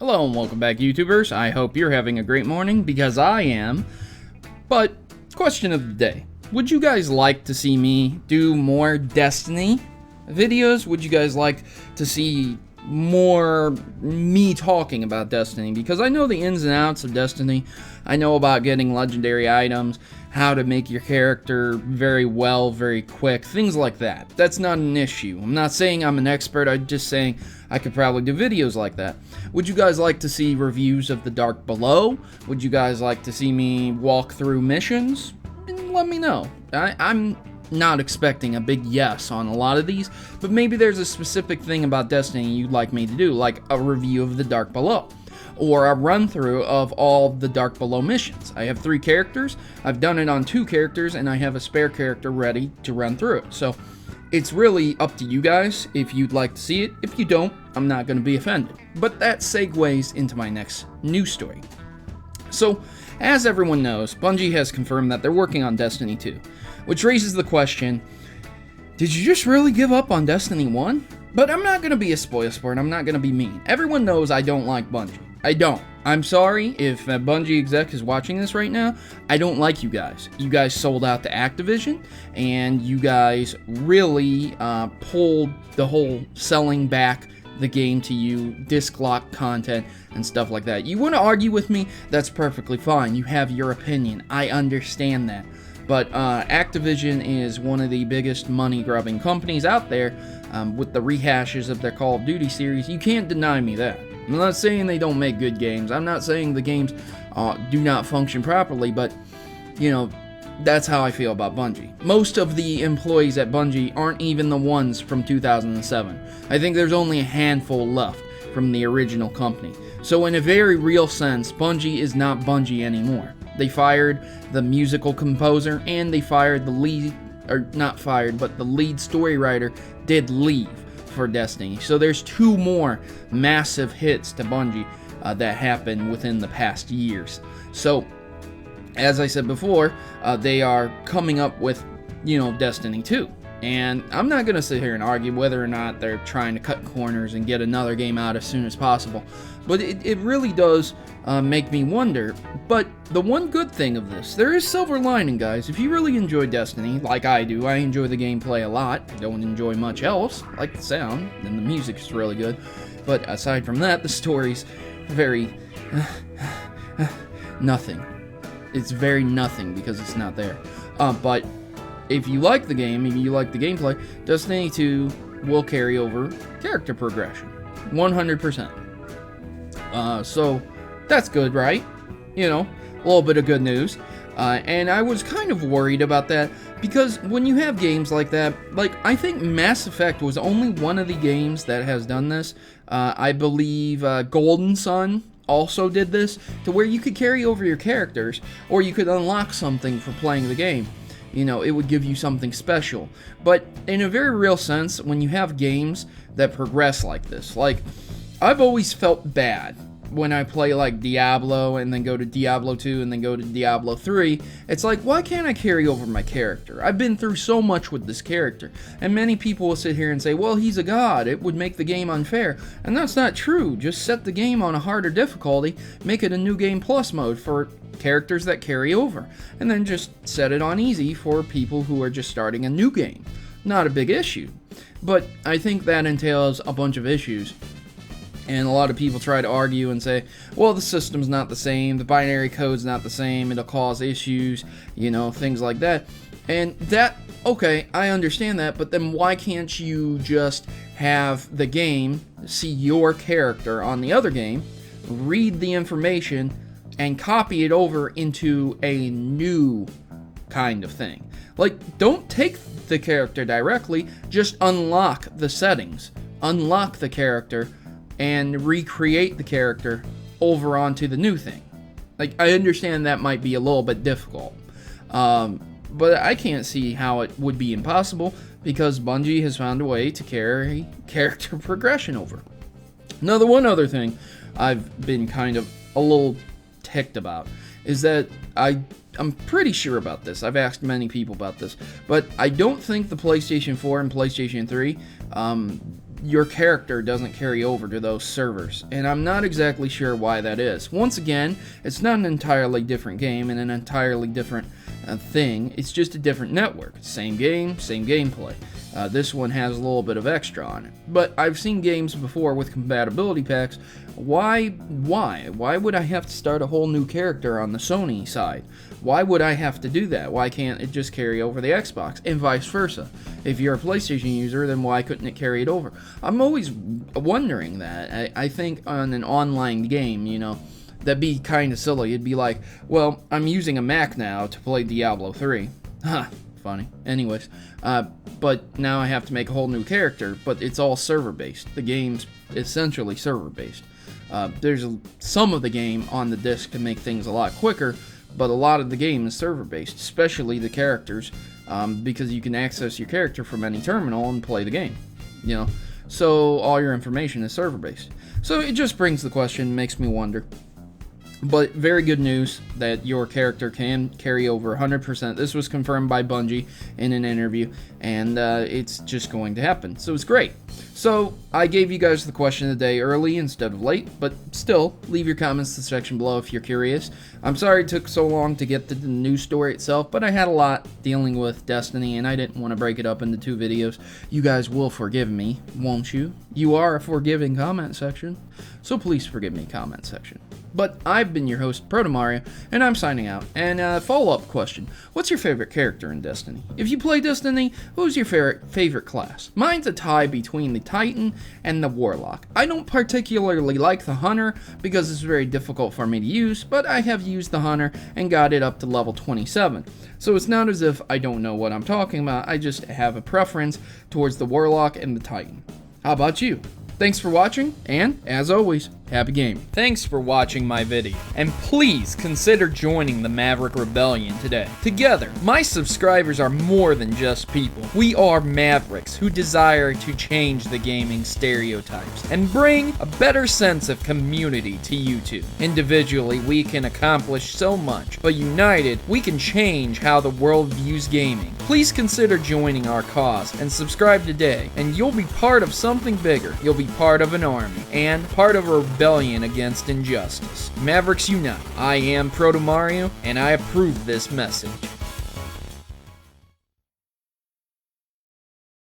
Hello and welcome back, YouTubers. I hope you're having a great morning, because I am. But, question of the day. Would you guys like to see me do more Destiny videos? Would you guys like to see more me talking about Destiny? Because I know the ins and outs of Destiny. I know about getting legendary items, how to make your character very well, very quick, things like that. That's not an issue. I'm not saying I'm an expert, I'm just saying I could probably do videos like that. Would you guys like to see reviews of the Dark Below? Would you guys like to see me walk through missions? Let me know. I'm not expecting a big yes on a lot of these, but maybe there's a specific thing about Destiny you'd like me to do, like a review of the Dark Below, or a run-through of all the Dark Below missions. I have 3 characters, I've done it on 2 characters, and I have a spare character ready to run through it. So it's really up to you guys if you'd like to see it. If you don't, I'm not going to be offended. But that segues into my next news story. So, as everyone knows, Bungie has confirmed that they're working on Destiny 2, which raises the question, did you just really give up on Destiny 1? But I'm not going to be a spoil sport, I'm not going to be mean. Everyone knows I don't like Bungie. I don't. I'm sorry if a Bungie exec is watching this right now. I don't like you guys. You guys sold out to Activision, and you guys really pulled the whole selling back the game to you, disc lock content, and stuff like that. You want to argue with me? That's perfectly fine. You have your opinion. I understand that. But Activision is one of the biggest money-grubbing companies out there with the rehashes of their Call of Duty series. You can't deny me that. I'm not saying they don't make good games. I'm not saying the games do not function properly, but, you know, that's how I feel about Bungie. Most of the employees at Bungie aren't even the ones from 2007. I think there's only a handful left from the original company. So in a very real sense, Bungie is not Bungie anymore. They fired the musical composer, and they fired the lead, or not fired, but the lead story writer did leave for Destiny. So there's 2 more massive hits to Bungie that happened within the past years. So, as I said before, they are coming up with, Destiny 2. And I'm not going to sit here and argue whether or not they're trying to cut corners and get another game out as soon as possible. But it really does make me wonder. But the one good thing of this, there is silver lining, guys. If you really enjoy Destiny, like I do, I enjoy the gameplay a lot. I don't enjoy much else. I like the sound, and the music is really good. But aside from that, the story's very nothing. It's very nothing because it's not there. But if you like the game, if you like the gameplay, Destiny 2 will carry over character progression. 100%. So, that's good, right? A little bit of good news. And I was kind of worried about that, because when you have games like that, I think Mass Effect was only one of the games that has done this. I believe Golden Sun also did this, to where you could carry over your characters, or you could unlock something for playing the game. It would give you something special. But in a very real sense, when you have games that progress like this, I've always felt bad when I play Diablo and then go to Diablo 2 and then go to Diablo 3. It's like, why can't I carry over my character? I've been through so much with this character. And many people will sit here and say, well, he's a god, it would make the game unfair. And that's not true. Just set the game on a harder difficulty, make it a New Game Plus mode for characters that carry over, and then just set it on easy for people who are just starting a new game. Not a big issue. But I think that entails a bunch of issues. And a lot of people try to argue and say, well, the system's not the same, the binary code's not the same, it'll cause issues, things like that. And that, okay, I understand that, but then why can't you just have the game see your character on the other game, read the information, and copy it over into a new kind of thing? Don't take the character directly, just unlock the settings, unlock the character, and recreate the character over onto the new thing. I understand that might be a little bit difficult, but I can't see how it would be impossible, because Bungie has found a way to carry character progression over. Now, the one other thing I've been kind of a little ticked about is that I'm pretty sure about this. I've asked many people about this, but I don't think the PlayStation 4 and PlayStation 3 your character doesn't carry over to those servers, and I'm not exactly sure why that is. Once again, it's not an entirely different game and an entirely different thing. It's just a different network. Same game, same gameplay. This one has a little bit of extra on it. But I've seen games before with compatibility packs. Why would I have to start a whole new character on the Sony side? Why would I have to do that? Why can't it just carry over the Xbox? And vice versa. If you're a PlayStation user, then why couldn't it carry it over? I'm always wondering that. I think on an online game, you know, that'd be kind of silly. It'd be like, well, I'm using a Mac now to play Diablo 3. Huh, funny. Anyways, but now I have to make a whole new character, but it's all server-based. The game's essentially server-based. There's some of the game on the disc to make things a lot quicker, but a lot of the game is server-based, especially the characters, because you can access your character from any terminal and play the game, you know. So all your information is server-based. So it just brings the question, makes me wonder. But very good news that your character can carry over 100%. This was confirmed by Bungie in an interview, and it's just going to happen. So it's great. So I gave you guys the question of the day early instead of late, but still, leave your comments in the section below if you're curious. I'm sorry it took so long to get to the news story itself, but I had a lot dealing with Destiny, and I didn't want to break it up into 2 videos. You guys will forgive me, won't you? You are a forgiving comment section, so please forgive me, comment section. But I've been your host, Protomario, and I'm signing out. And follow-up question, what's your favorite character in Destiny? If you play Destiny, who's your favorite class? Mine's a tie between the Titan and the Warlock. I don't particularly like the Hunter because it's very difficult for me to use, but I have used the Hunter and got it up to level 27. So it's not as if I don't know what I'm talking about, I just have a preference towards the Warlock and the Titan. How about you? Thanks for watching, and as always, happy gaming. Thanks for watching my video, and please consider joining the Maverick Rebellion today. Together, my subscribers are more than just people. We are Mavericks who desire to change the gaming stereotypes and bring a better sense of community to YouTube. Individually, we can accomplish so much, but united, we can change how the world views gaming. Please consider joining our cause and subscribe today, and you'll be part of something bigger. You'll be part of an army, and part of a rebellion against injustice. Mavericks unite. I am Protomario, and I approve this message.